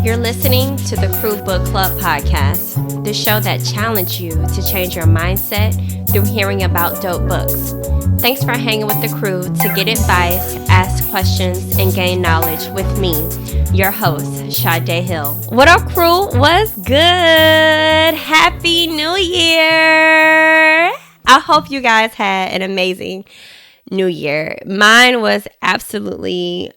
You're listening to the Crew Book Club podcast, the show that challenges you to change your mindset through hearing about dope books. Thanks for hanging with the crew to get advice, ask questions, and gain knowledge with me, your host, Sade Hill. What up, crew? What's good? Happy New Year! I hope you guys had an amazing New Year. Mine was absolutely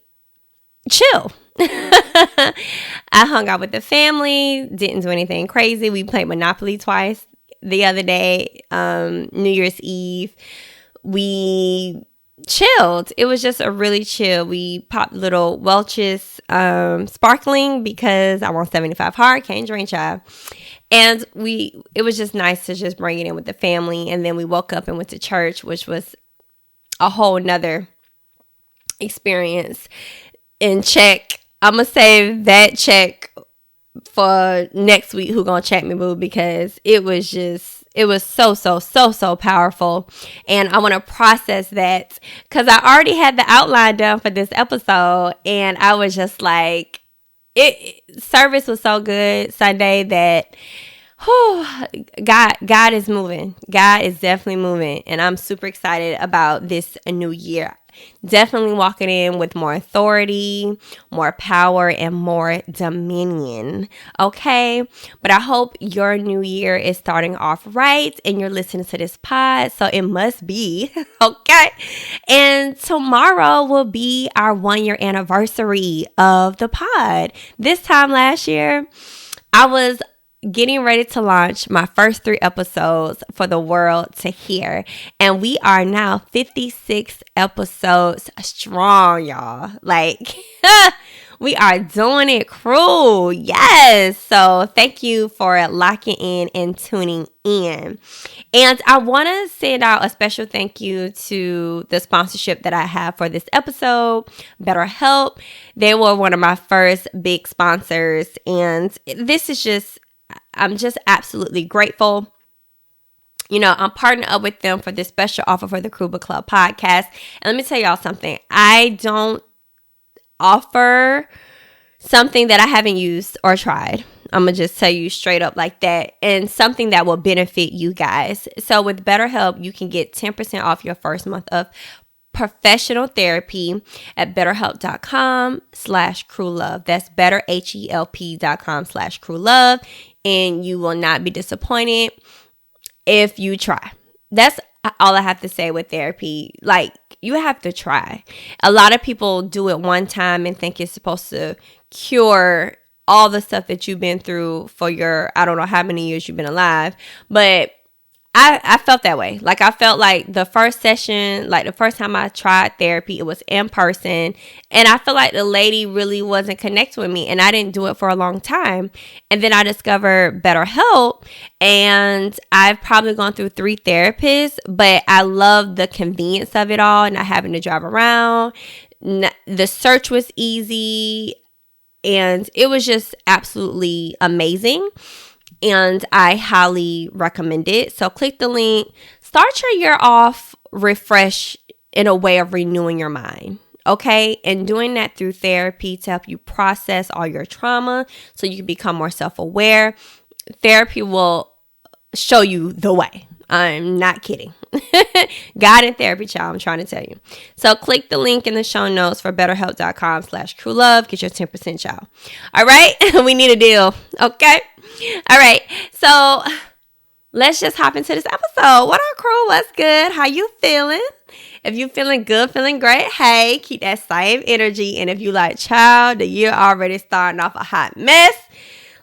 chill. I hung out with the family, didn't do anything crazy. We played Monopoly twice the other day, New Year's Eve. We chilled. It was just a really chill. We popped little Welch's sparkling because I want 75 hard, can't drink, child. And it was just nice to just bring it in with the family. And then we woke up and went to church, which was a whole nother experience. And I'm going to save that check for next week, Who Gon Check Me Boo, because it was so powerful. And I want to process that because I already had the outline done for this episode. And I was just like, service was so good Sunday that God is moving. God is definitely moving. And I'm super excited about this new year. Definitely walking in with more authority, more power, and more dominion. Okay? But I hope your new year is starting off right and you're listening to this pod. So it must be. Okay? And tomorrow will be our 1-year anniversary of the pod. This time last year, I was getting ready to launch my first 3 episodes for the world to hear. And we are now 56 episodes strong, y'all. Like, we are doing it, crew. Yes. So thank you for locking in and tuning in. And I want to send out a special thank you to the sponsorship that I have for this episode, BetterHelp. They were one of my first big sponsors. And I'm just absolutely grateful. You know, I'm partnered up with them for this special offer for the Crew Book Club podcast. And let me tell y'all something. I don't offer something that I haven't used or tried. I'm going to just tell you straight up like that. And something that will benefit you guys. So with BetterHelp, you can get 10% off your first month of professional therapy at betterhelp.com/crewlove. That's betterhelp.com/crewlove. And you will not be disappointed if you try. That's all I have to say with therapy. Like, you have to try. A lot of people do it one time and think it's supposed to cure all the stuff that you've been through for I don't know how many years you've been alive. But I felt that way. Like, I felt like the first session, like the first time I tried therapy, it was in person. And I feel like the lady really wasn't connecting with me. And I didn't do it for a long time. And then I discovered BetterHelp. And I've probably gone through 3 therapists. But I love the convenience of it all. Not having to drive around. The search was easy. And it was just absolutely amazing. And I highly recommend it. So click the link. Start your year off refresh in a way of renewing your mind. Okay? And doing that through therapy to help you process all your trauma so you can become more self-aware. Therapy will show you the way. I'm not kidding. God in therapy, child, I'm trying to tell you. So click the link in the show notes for betterhelp.com/crewlove. Get your 10%, child. All right? We need a deal. Okay? All right. So let's just hop into this episode. What up, crew? What's good? How you feeling? If you feeling good, feeling great, hey, keep that same energy. And if you like, child, the year already starting off a hot mess,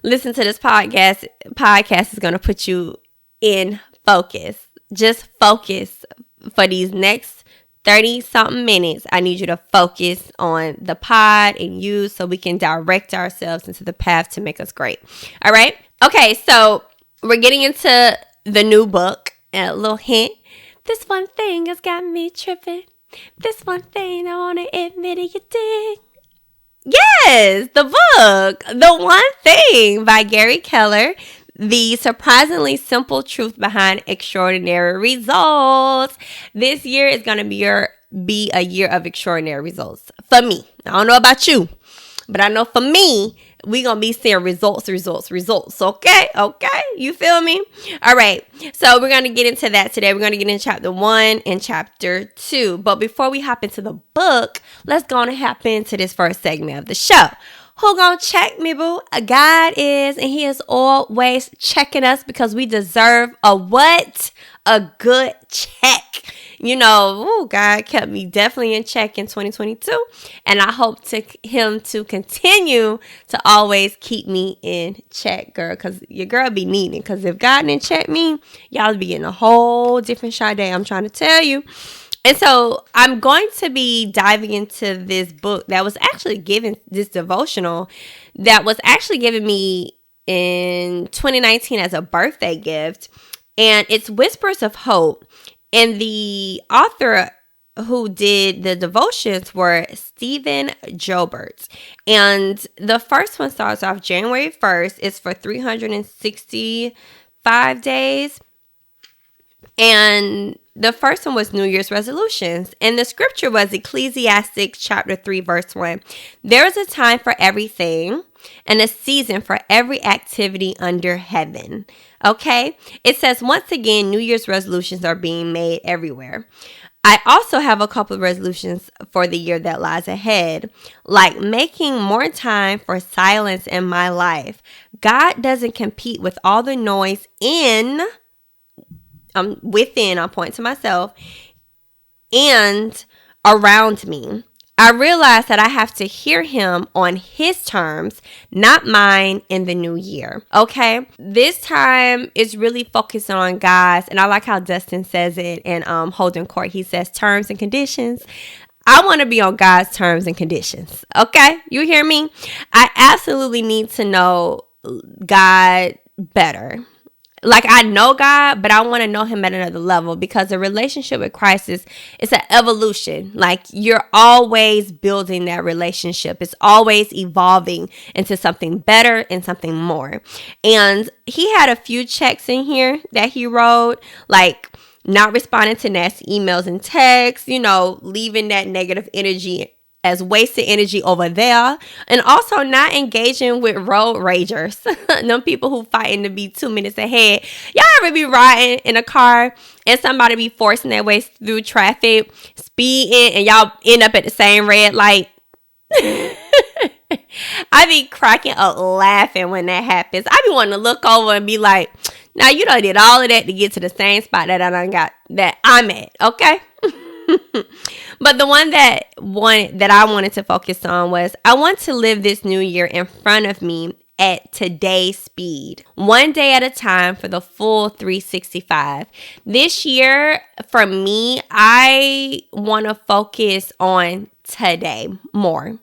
listen to this podcast. Podcast is going to put you in focus. Just focus for these next 30-something minutes. I need you to focus on the pod and you so we can direct ourselves into the path to make us great. All right? Okay, so we're getting into the new book. And a little hint. This one thing has got me tripping. This one thing I want to admit it, you dig. Yes, the book. The One Thing by Gary Keller. The surprisingly simple truth behind extraordinary results. This year is going to be a year of extraordinary results for me. I don't know about you, But I know for me, we going to be seeing results. Okay? You feel me? All right. So we're going to get into that today. We're going to get into chapter 1 and chapter 2. But before we hop into the book, let's go on and hop into this first segment of the show. Who gonna check me, boo? God is, and he is always checking us because we deserve a what? A good check. You know, God kept me definitely in check in 2022. And I hope him to continue to always keep me in check, girl. Because your girl be needing. Because if God didn't check me, y'all be getting a whole different Sade. I'm trying to tell you. And so I'm going to be diving into this book that was actually given, this devotional that was actually given me in 2019 as a birthday gift. And it's Whispers of Hope. And the author who did the devotions were Stephan Joubert. And the first one starts off January 1st. It's for 365 days. And the first one was New Year's resolutions. And the scripture was Ecclesiastes chapter 3, verse 1. There is a time for everything and a season for every activity under heaven. Okay? It says, once again, New Year's resolutions are being made everywhere. I also have a couple of resolutions for the year that lies ahead, like making more time for silence in my life. God doesn't compete with all the noise within, I'll point to myself, and around me. I realize that I have to hear him on his terms, not mine, in the new year. Okay? This time is really focused on God's, and I like how Dustin says it in Holding Court. He says terms and conditions. I want to be on God's terms and conditions. Okay? You hear me? I absolutely need to know God better. Like, I know God, but I want to know him at another level, because a relationship with Christ is an evolution. Like, you're always building that relationship. It's always evolving into something better and something more. And he had a few checks in here that he wrote, like not responding to nasty emails and texts, leaving that negative energy as wasted energy over there, and also not engaging with road ragers, them people who fighting to be 2 minutes ahead. Y'all ever be riding in a car and somebody be forcing their way through traffic, speeding, and y'all end up at the same red light? I be cracking up laughing when that happens. I be wanting to look over and be like, now you done did all of that to get to the same spot that I'm at, okay? But the one that I wanted to focus on was, I want to live this new year in front of me at today's speed, one day at a time for the full 365. This year, for me, I want to focus on today more,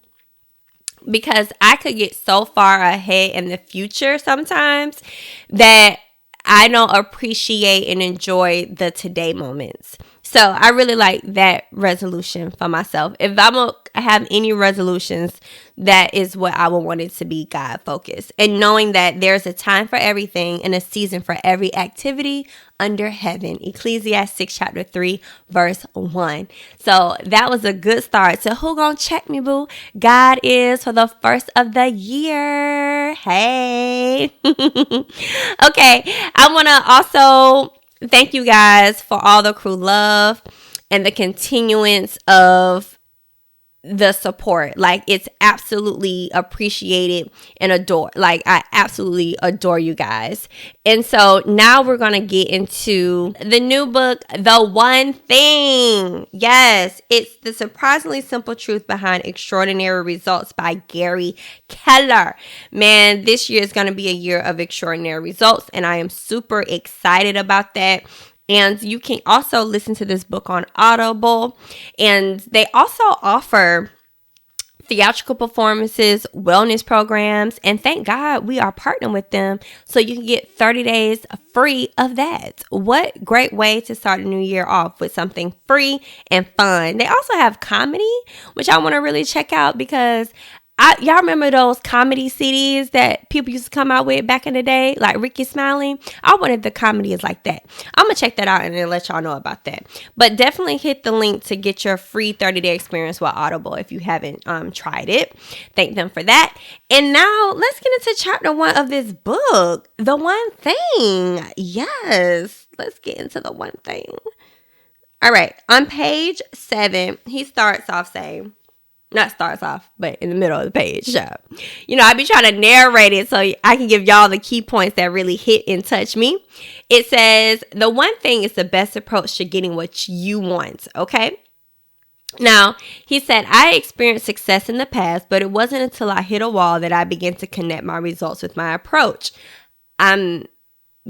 because I could get so far ahead in the future sometimes that I don't appreciate and enjoy the today moments. So I really like that resolution for myself. If I'm going to have any resolutions, that is what I would want it to be, God focused. And knowing that there's a time for everything and a season for every activity under heaven. Ecclesiastes chapter 3, verse 1. So that was a good start. So who gonna check me, boo? God is for the first of the year. Hey. Okay. I want to also thank you guys for all the crew love and the continuance of the support. Like, it's absolutely appreciated and adored. Like, I absolutely adore you guys. And so now we're going to get into the new book, The One Thing. Yes, it's The Surprisingly Simple Truth Behind Extraordinary Results by Gary Keller. Man, this year is going to be a year of extraordinary results, and I am super excited about that. And you can also listen to this book on Audible. And they also offer theatrical performances, wellness programs, and thank God we are partnering with them, so you can get 30 days free of that. What great way to start a new year off with something free and fun. They also have comedy, which I want to really check out, because Y'all remember those comedy CDs that people used to come out with back in the day, like Ricky Smiley? I wanted the comedies like that. I'm gonna check that out and then let y'all know about that. But definitely hit the link to get your free 30-day experience with Audible if you haven't tried it. Thank them for that. And now let's get into chapter 1 of this book, The One Thing. Yes, let's get into the one thing. All right, on page 7, he starts off saying, not starts off, but in the middle of the page. I be trying to narrate it so I can give y'all the key points that really hit and touch me. It says, the one thing is the best approach to getting what you want, okay? Now, he said, I experienced success in the past, but it wasn't until I hit a wall that I began to connect my results with my approach. I'm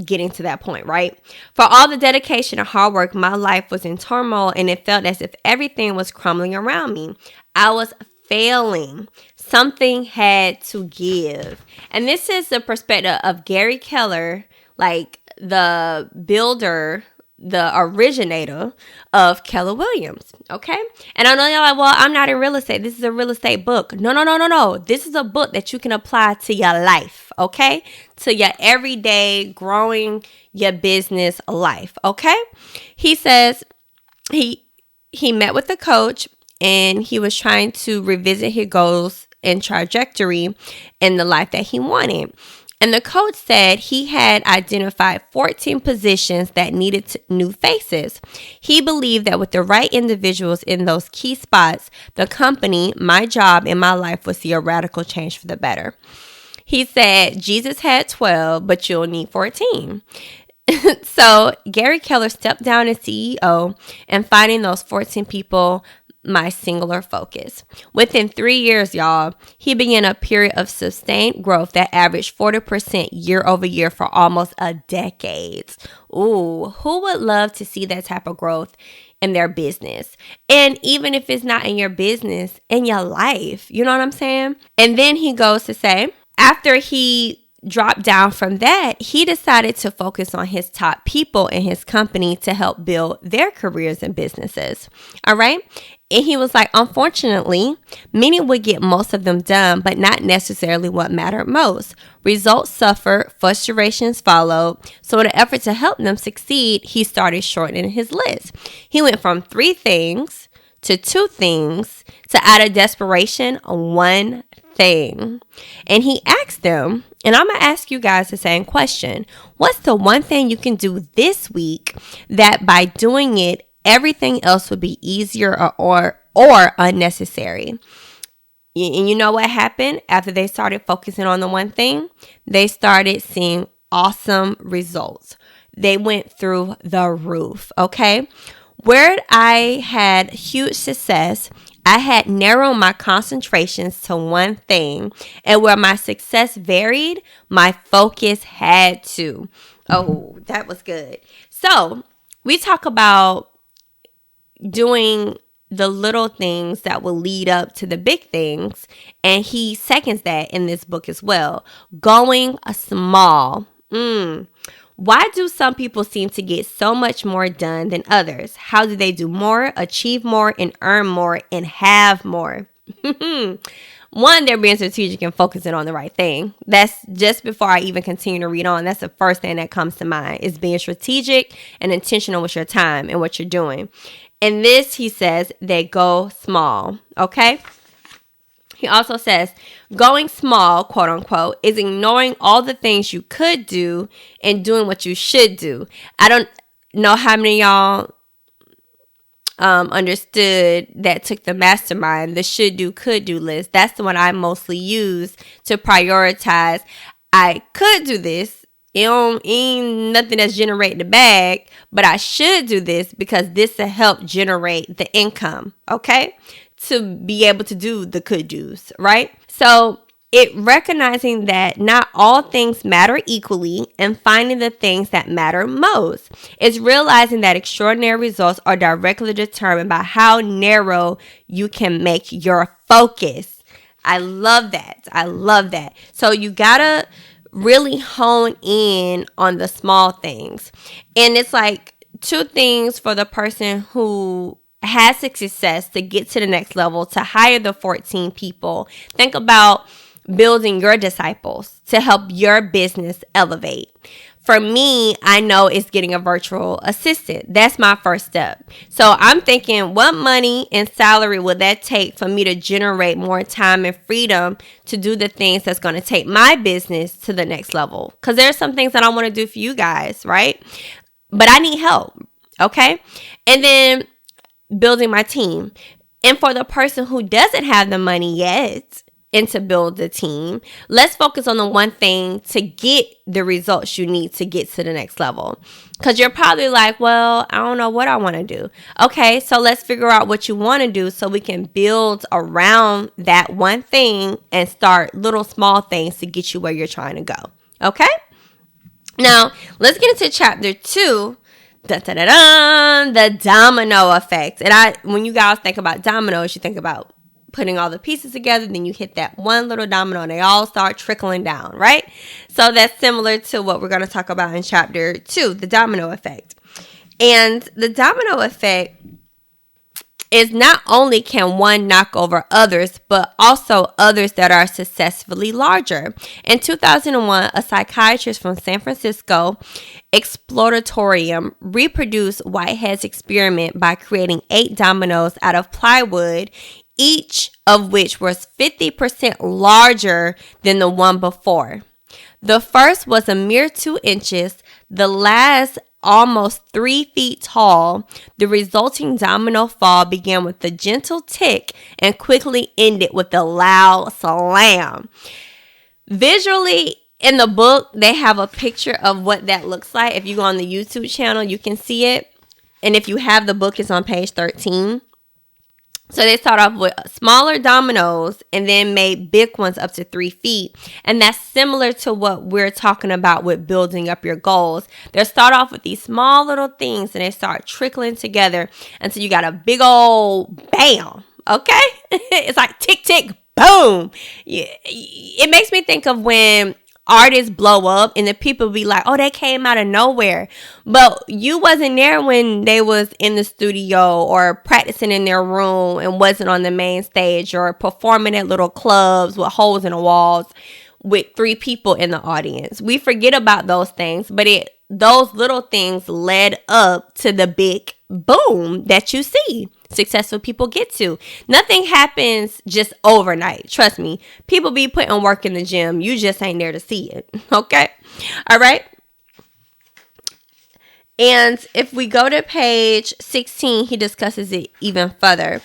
getting to that point, right? For all the dedication and hard work, my life was in turmoil and it felt as if everything was crumbling around me. I was failing. Something had to give. And this is the perspective of Gary Keller, like the builder, the originator of Keller Williams, okay? And I know y'all like, well, I'm not in real estate. This is a real estate book. No. This is a book that you can apply to your life, okay? To your everyday growing your business life, okay? He says he met with a coach and he was trying to revisit his goals and trajectory in the life that he wanted. And the coach said he had identified 14 positions that needed new faces. He believed that with the right individuals in those key spots, the company, my job, and my life would see a radical change for the better. He said, Jesus had 12, but you'll need 14. So Gary Keller stepped down as CEO and finding those 14 people my singular focus. Within 3 years, y'all, he began a period of sustained growth that averaged 40% year over year for almost a decade. Ooh, who would love to see that type of growth in their business? And even if it's not in your business, in your life, you know what I'm saying? And then he goes to say, after he dropped down from that, he decided to focus on his top people in his company to help build their careers and businesses. All right. And he was like, unfortunately, many would get most of them done, but not necessarily what mattered most. Results suffered, frustrations followed. So in an effort to help them succeed, he started shortening his list. He went from 3 things to 2 things to, out of desperation, 1 thing. And he asked them, and I'm going to ask you guys the same question. What's the one thing you can do this week that by doing it, everything else would be easier or unnecessary? And you know what happened after they started focusing on the one thing? They started seeing awesome results. They went through the roof, okay? Where I had huge success, I had narrowed my concentrations to one thing, and where my success varied, my focus had to. Oh, that was good. So we talk about doing the little things that will lead up to the big things, and he seconds that in this book as well. Going small. Why do some people seem to get so much more done than others? How do they do more, achieve more, and earn more, and have more? One, they're being strategic and focusing on the right thing. That's just before I even continue to read on. That's the first thing that comes to mind is being strategic and intentional with your time and what you're doing. And this, he says, they go small, okay? He also says, going small, quote unquote, is ignoring all the things you could do and doing what you should do. I don't know how many of y'all understood that took the mastermind, the should do, could do list. That's the one I mostly use to prioritize. I could do this. It ain't nothing that's generating the bag, but I should do this because this will help generate the income, okay? To be able to do the could do's, right? So it recognizing that not all things matter equally and finding the things that matter most. It's realizing that extraordinary results are directly determined by how narrow you can make your focus. I love that. I love that. So you gotta really hone in on the small things. And it's like 2 things for the person who had success to get to the next level, to hire the 14 people. Think about building your disciples to help your business elevate. For me, I know it's getting a virtual assistant. That's my first step. So I'm thinking, what money and salary would that take for me to generate more time and freedom to do the things that's going to take my business to the next level? Because there's some things that I want to do for you guys, right? But I need help, okay? And then building my team. And for the person who doesn't have the money yet, and to build the team, let's focus on the one thing to get the results you need to get to the next level. Because you're probably like, well, I don't know what I want to do. Okay, so let's figure out what you want to do so we can build around that one thing and start little small things to get you where you're trying to go. Okay? Now, let's get into chapter 2. The domino effect. And when you guys think about dominoes, you think about putting all the pieces together, then you hit that one little domino and they all start trickling down, right? So that's similar to what we're going to talk about in chapter 2, the domino effect. And the domino effect is not only can one knock over others, but also others that are successfully larger. In 2001, a psychiatrist from San Francisco Exploratorium reproduced Whitehead's experiment by creating 8 dominoes out of plywood, each of which was 50% larger than the one before. The first was a mere 2 inches, the last almost 3 feet tall. The resulting domino fall began with a gentle tick and quickly ended with a loud slam. Visually, in the book, they have a picture of what that looks like. If you go on the YouTube channel, you can see it. And if you have the book, it's on page 13. So they start off with smaller dominoes and then made big ones up to 3 feet. And that's similar to what we're talking about with building up your goals. They start off with these small little things and they start trickling together until you got a big old bam. Okay? It's like tick, tick, boom. Yeah. It makes me think of when artists blow up and the people be like, oh, they came out of nowhere. But you wasn't there when they was in the studio or practicing in their room and wasn't on the main stage or performing at little clubs with holes in the walls with 3 people in the audience. We forget about those things, but those little things led up to the big boom that you see successful people get to. Nothing happens just overnight. Trust me. People be putting work in the gym. You just ain't there to see it. Okay? All right? And if we go to page 16, he discusses it even further.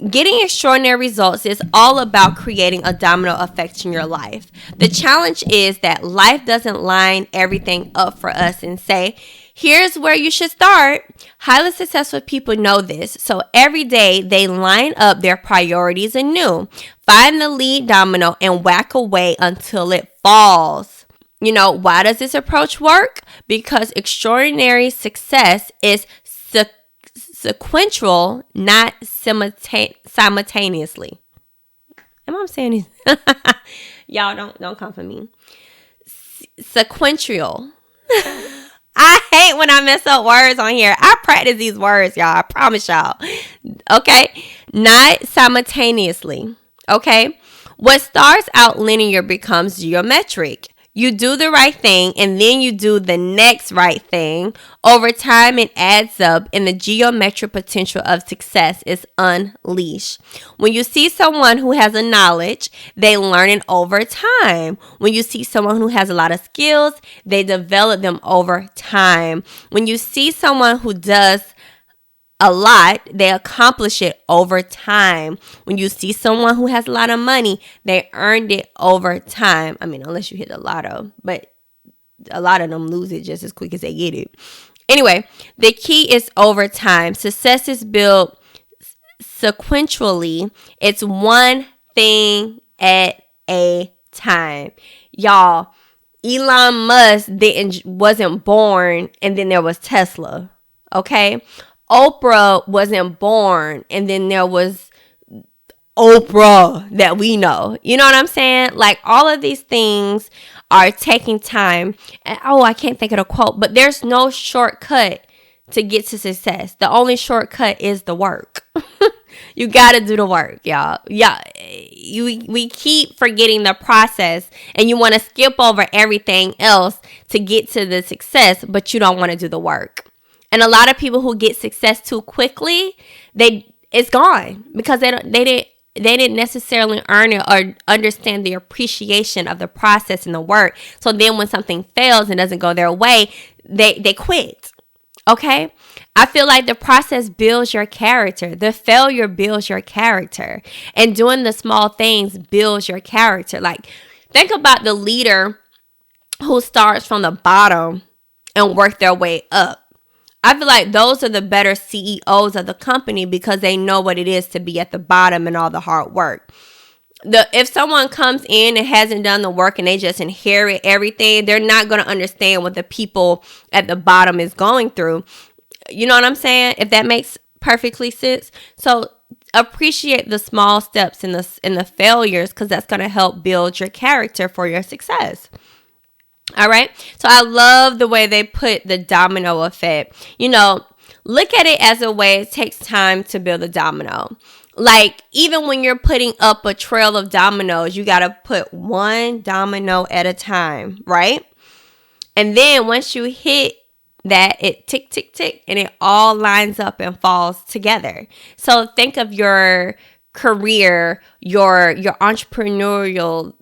Getting extraordinary results is all about creating a domino effect in your life. The challenge is that life doesn't line everything up for us and say, here's where you should start. Highly successful people know this. So every day they line up their priorities anew. Find the lead domino and whack away until it falls. You know, why does this approach work? Because extraordinary success is sequential, not simultaneously. Am I saying this? Y'all don't come for me. Sequential. I hate when I mess up words on here. I practice these words, y'all. I promise y'all. Okay? Not simultaneously. Okay? What starts out linear becomes geometric. You do the right thing and then you do the next right thing. Over time, it adds up and the geometric potential of success is unleashed. When you see someone who has a knowledge, they learn it over time. When you see someone who has a lot of skills, they develop them over time. When you see someone who does a lot, they accomplish it over time. When you see someone who has a lot of money, they earned it over time. I mean, unless you hit the lotto, but a lot of them lose it just as quick as they get it. Anyway, the key is over time. Success is built sequentially. It's one thing at a time. Y'all, Elon Musk wasn't born and then there was Tesla. Okay? Oprah wasn't born and then there was Oprah that we know. You know what I'm saying? Like all of these things are taking time. And, I can't think of a quote, but there's no shortcut to get to success. The only shortcut is the work. You got to do the work, y'all. Yeah, we keep forgetting the process, and you want to skip over everything else to get to the success, but you don't want to do the work. And a lot of people who get success too quickly, it's gone because they didn't necessarily earn it or understand the appreciation of the process and the work. So then when something fails and doesn't go their way, they quit. Okay? I feel like the process builds your character. The failure builds your character. And doing the small things builds your character. Like, think about the leader who starts from the bottom and work their way up. I feel like those are the better CEOs of the company because they know what it is to be at the bottom and all the hard work. If someone comes in and hasn't done the work and they just inherit everything, they're not going to understand what the people at the bottom is going through. You know what I'm saying? If that makes perfectly sense. So appreciate the small steps and the failures, because that's going to help build your character for your success. All right. So I love the way they put the domino effect. You know, look at it as a way it takes time to build a domino. Like, even when you're putting up a trail of dominoes, you got to put one domino at a time, right? And then once you hit that, it tick, tick, tick, and it all lines up and falls together. So think of your career, your entrepreneurial,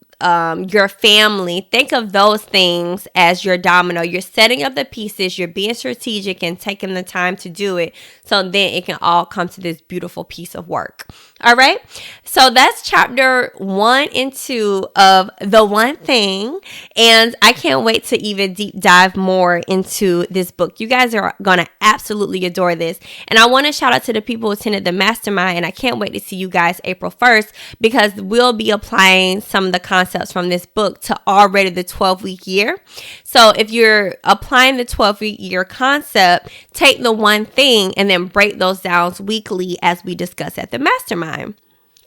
your family. Think of those things as your domino. You're setting up the pieces, you're being strategic and taking the time to do it, so then it can all come to this beautiful piece of work. All right. So that's chapter 1 and 2 of The One Thing. And I can't wait to even deep dive more into this book. You guys are going to absolutely adore this. And I want to shout out to the people who attended the mastermind. And I can't wait to see you guys April 1st, because we'll be applying some of the concepts from this book to already the 12-week year. So if you're applying the 12-week year concept, take the one thing and then break those down weekly as we discuss at the mastermind.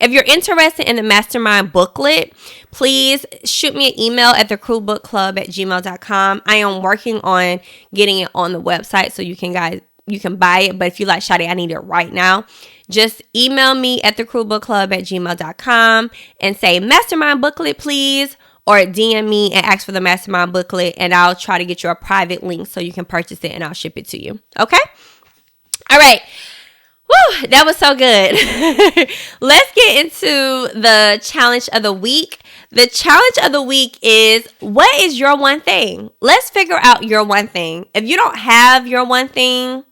If you're interested in the mastermind booklet, please shoot me an email at thecrewbookclub@gmail.com. I am working on getting it on the website so you can buy it. But if you're like, Shadi, I need it right now, just email me at thecrewbookclub@gmail.com and say mastermind booklet, please. Or DM me and ask for the mastermind booklet, and I'll try to get you a private link so you can purchase it, and I'll ship it to you. Okay? All right. Woo, that was so good. Let's get into the challenge of the week. The challenge of the week is, what is your one thing? Let's figure out your one thing. If you don't have your one thing,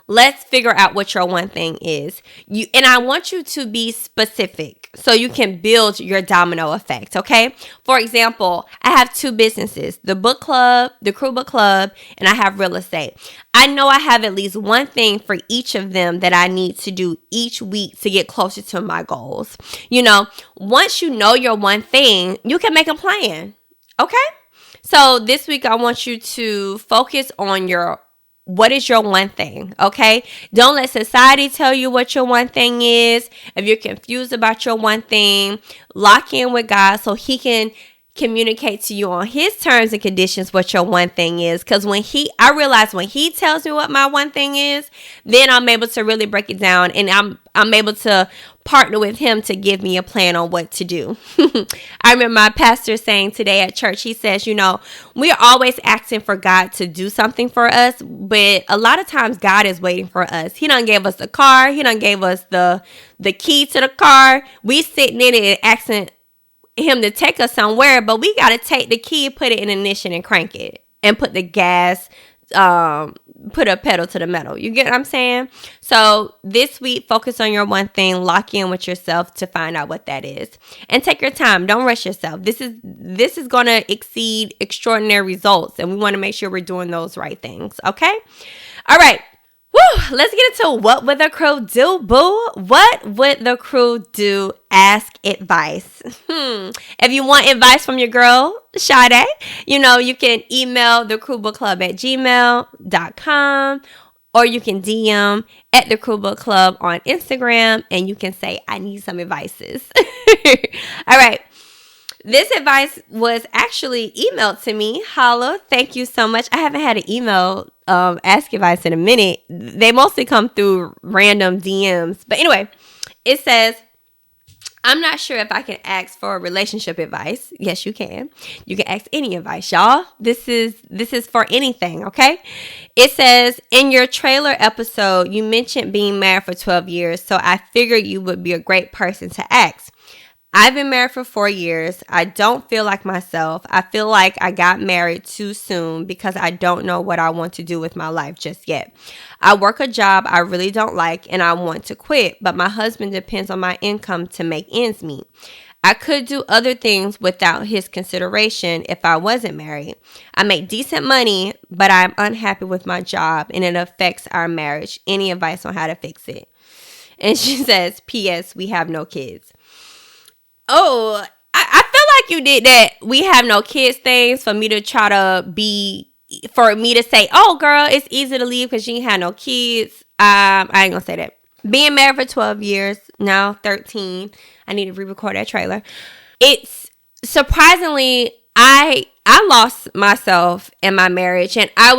let's figure out what your one thing is. And I want you to be specific so you can build your domino effect, okay? For example, I have 2 businesses, the book club, the Crew Book Club, and I have real estate. I know I have at least one thing for each of them that I need to do each week to get closer to my goals. You know, once you know your one thing, you can make a plan, okay? So this week, I want you to focus on what is your one thing, okay? Don't let society tell you what your one thing is. If you're confused about your one thing, lock in with God so He can communicate to you on His terms and conditions what your one thing is. Because I realize when He tells me what my one thing is, then I'm able to really break it down, and I'm able to partner with Him to give me a plan on what to do. I remember my pastor saying today at church, he says, you know, we're always asking for God to do something for us, but a lot of times God is waiting for us. He done gave us the car. He done gave us the key to the ar. We sitting in it and asking Him to take us somewhere, but we got to take the key, put it in ignition and crank it, and put the gas, put a pedal to the metal. You get what I'm saying? So this week, focus on your one thing, lock in with yourself to find out what that is, and take your time. Don't rush yourself. This is going to exceed extraordinary results, and we want to make sure we're doing those right things. Okay. All right. Woo, let's get into what would the crew do, boo? What would the crew do? Ask advice. If you want advice from your girl, Sade, you know, you can email thecrewbookclub@gmail.com, or you can DM at the Crew Book Club on Instagram, and you can say, I need some advices. All right. This advice was actually emailed to me. Holla, thank you so much. I haven't had an email ask advice in a minute. They mostly come through random DMs. But anyway, it says, I'm not sure if I can ask for relationship advice. Yes, you can. You can ask any advice, y'all. This is for anything, okay? It says, in your trailer episode, you mentioned being married for 12 years, so I figured you would be a great person to ask. I've been married for 4 years. I don't feel like myself. I feel like I got married too soon because I don't know what I want to do with my life just yet. I work a job I really don't like and I want to quit, but my husband depends on my income to make ends meet. I could do other things without his consideration if I wasn't married. I make decent money, but I'm unhappy with my job and it affects our marriage. Any advice on how to fix it? And she says, P.S. We have no kids. Oh, I feel like you did that we have no kids things for me to say, oh, girl, it's easy to leave because you ain't had no kids. I ain't gonna say that. Being married for 12 years, now 13. I need to re-record that trailer. It's surprisingly, I lost myself in my marriage and I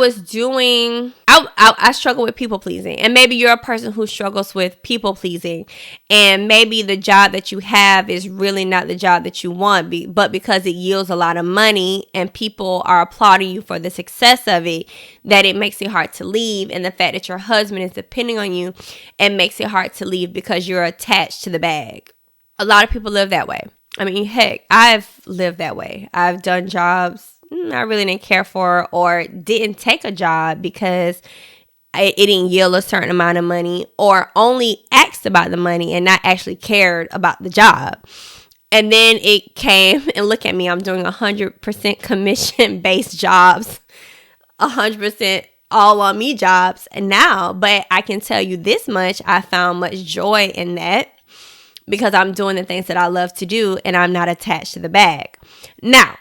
struggle with people pleasing. And maybe you're a person who struggles with people pleasing. And maybe the job that you have is really not the job that you want, but because it yields a lot of money and people are applauding you for the success of it, that it makes it hard to leave. And the fact that your husband is depending on you, it makes it hard to leave because you're attached to the bag. A lot of people live that way. I mean, heck, I've lived that way. I've done jobs I really didn't care for or didn't take a job because it didn't yield a certain amount of money, or only asked about the money and not actually cared about the job. And then it came, and look at me, I'm doing 100% commission-based jobs, 100% all on me jobs now. But I can tell you this much, I found much joy in that because I'm doing the things that I love to do and I'm not attached to the bag. Now,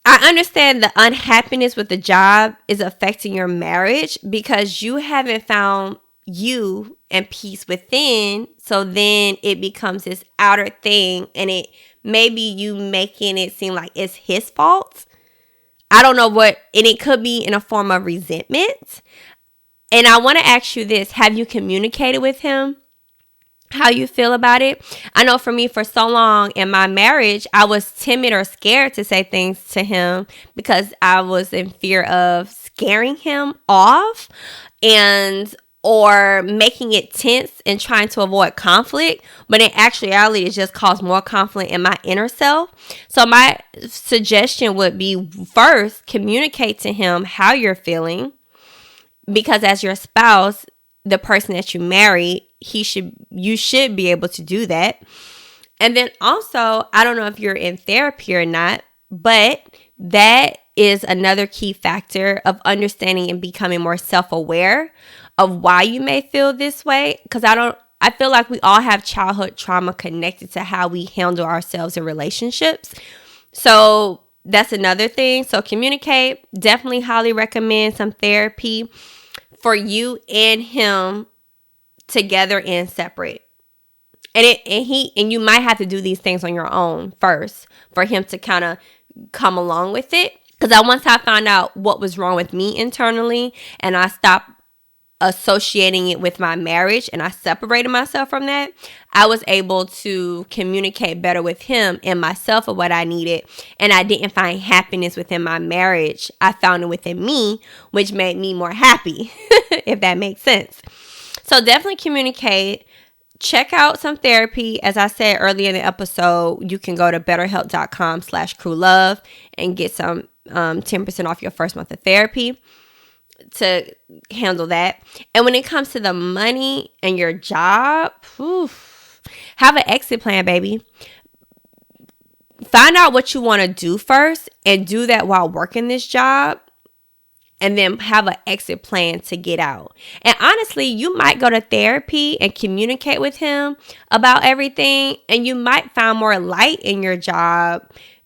I understand the unhappiness with the job is affecting your marriage because you haven't found you and peace within. So then it becomes this outer thing, and it maybe you making it seem like it's his fault. I don't know what, and it could be in a form of resentment. And I want to ask you this: have you communicated with him how you feel about it? I know for me, for so long in my marriage, I was timid or scared to say things to him because I was in fear of scaring him off or making it tense and trying to avoid conflict. But in actuality, it just caused more conflict in my inner self. So my suggestion would be, first, communicate to him how you're feeling, because as your spouse, the person that you marry, you should be able to do that. And then also, I don't know if you're in therapy or not, but that is another key factor of understanding and becoming more self-aware of why you may feel this way. Because I feel like we all have childhood trauma connected to how we handle ourselves in relationships. So that's another thing. So communicate. Definitely highly recommend some therapy for you and him together and separate. And you might have to do these things on your own first for him to kind of come along with it. Because once I found out what was wrong with me internally and I stopped associating it with my marriage and I separated myself from that, I was able to communicate better with him and myself of what I needed. And I didn't find happiness within my marriage. I found it within me, which made me more happy, if that makes sense. So definitely communicate. Check out some therapy. As I said earlier in the episode, you can go to betterhelp.com/crewlove and get some 10% off your first month of therapy to handle that. And when it comes to the money and your job, have an exit plan, baby. Find out what you want to do first and do that while working this job. And then have an exit plan to get out. And honestly, you might go to therapy and communicate with him about everything. And you might find more light in your job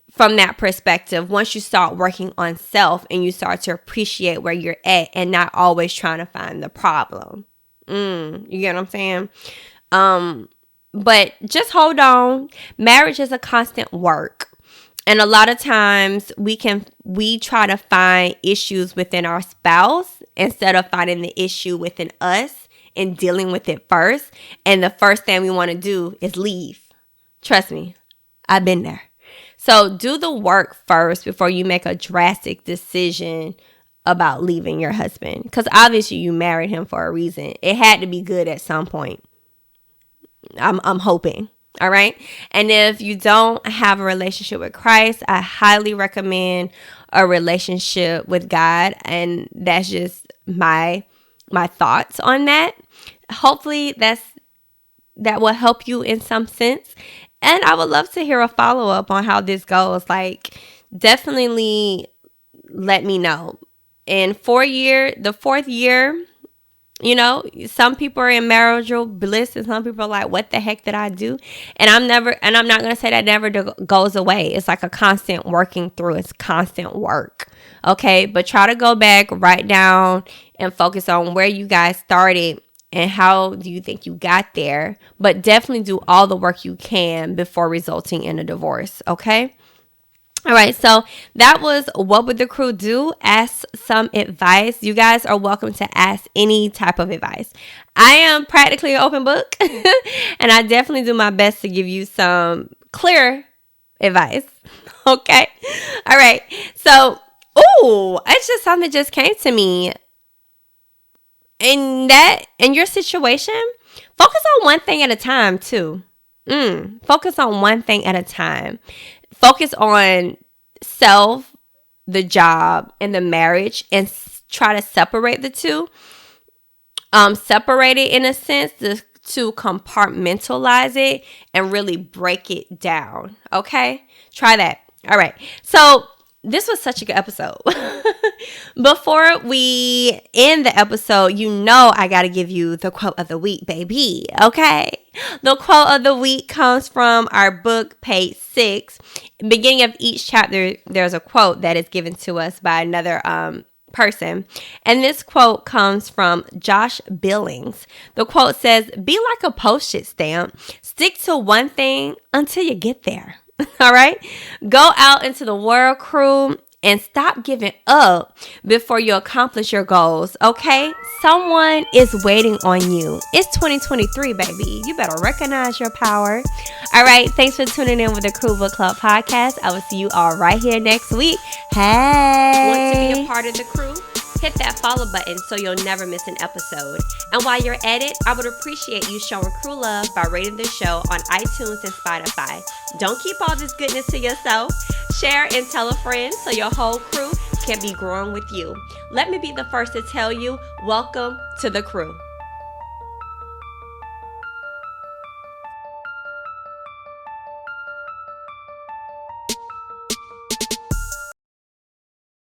from that perspective once you start working on self and you start to appreciate where you're at and not always trying to find the problem. You get what I'm saying? But just hold on. Marriage is a constant work. And a lot of times we try to find issues within our spouse instead of finding the issue within us and dealing with it first. And the first thing we want to do is leave. Trust me, I've been there. So do the work first before you make a drastic decision about leaving your husband. Because obviously you married him for a reason. It had to be good at some point. I'm hoping. All right. And if you don't have a relationship with Christ, I highly recommend a relationship with God. And that's just my thoughts on that. Hopefully that will help you in some sense. And I would love to hear a follow-up on how this goes. Like, definitely let me know. In the fourth year, you know, some people are in marital bliss and some people are like, what the heck did I do? And I'm not going to say that never goes away. It's like a constant working through. It's constant work. Okay. But try to go back, write down and focus on where you guys started and how do you think you got there. But definitely do all the work you can before resulting in a divorce. Okay. All right, so that was What Would the Crew Do? Ask some advice. You guys are welcome to ask any type of advice. I am practically an open book, and I definitely do my best to give you some clear advice. Okay? All right, so, it's just something that just came to me. In your situation, focus on one thing at a time, too. Focus on one thing at a time. Focus on self, the job, and the marriage, and try to separate the two. Separate it in a sense to compartmentalize it and really break it down. Okay? Try that. All right. So this was such a good episode. Before we end the episode, you know I got to give you the quote of the week, baby. Okay? The quote of the week comes from our book, page 6. Beginning of each chapter, there's a quote that is given to us by another person. And this quote comes from Josh Billings. The quote says, "Be like a postage stamp. Stick to one thing until you get there." All right? Go out into the world, crew, and stop giving up before you accomplish your goals, okay? Someone is waiting on you. It's 2023, baby. You better recognize your power. All right, thanks for tuning in with the Crew Book Club podcast. I will see you all right here next week. Hey! Want to be a part of the crew? Hit that follow button so you'll never miss an episode. And while you're at it, I would appreciate you showing crew love by rating the show on iTunes and Spotify. Don't keep all this goodness to yourself. Share and tell a friend so your whole crew can be growing with you. Let me be the first to tell you, welcome to the crew.